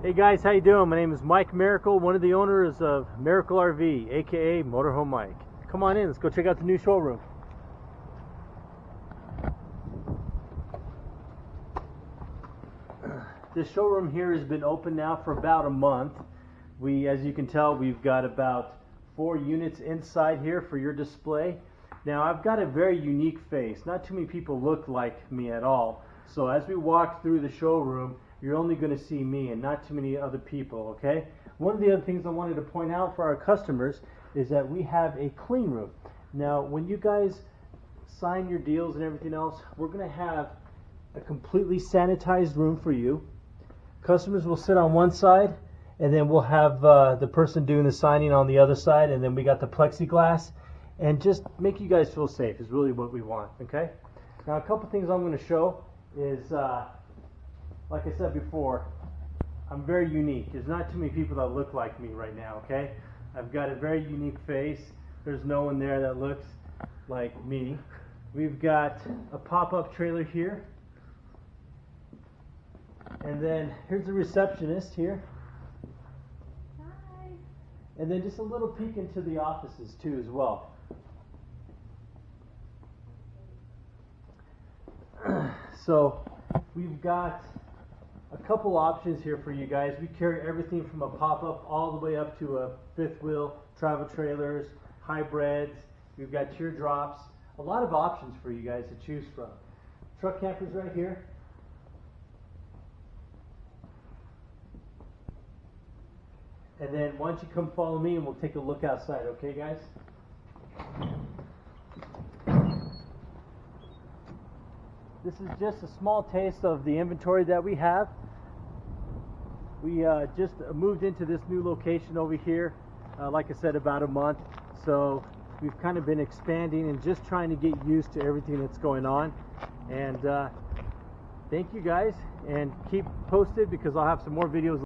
Hey guys, how you doing? My name is Mike Mericle, one of the owners of Mericle RV, aka Motorhome Mike. Come on in, let's go check out the new showroom. This showroom here has been open now for about a month. As you can tell, we've got about 4 units inside here for your display. Now I've got a very unique face. Not too many people look like me at all. So as we walk through the showroom, you're only going to see me and not too many other people, okay? One of the other things I wanted to point out for our customers is that we have a clean room. Now when you guys sign your deals and everything else, we're going to have a completely sanitized room for you. Customers will sit on one side, and then we'll have the person doing the signing on the other side, and then we got the plexiglass, and just make you guys feel safe is really what we want, okay? Now a couple things I'm going to show is, like I said before, I'm very unique. There's not too many people that look like me right now, okay? I've got a very unique face. There's no one there that looks like me. We've got a pop-up trailer here. And then here's the receptionist here. Hi. And then just a little peek into the offices too as well. So we've got a couple options here for you guys. We carry everything from a pop-up all the way up to a fifth wheel, travel trailers, hybrids. We've got teardrops. A lot of options for you guys to choose from. Truck campers right here. And then why don't you come follow me and we'll take a look outside, okay guys? This is just a small taste of the inventory that we have. We just moved into this new location over here, like I said, about a month. So we've kind of been expanding and just trying to get used to everything that's going on. And thank you guys, and keep posted because I'll have some more videos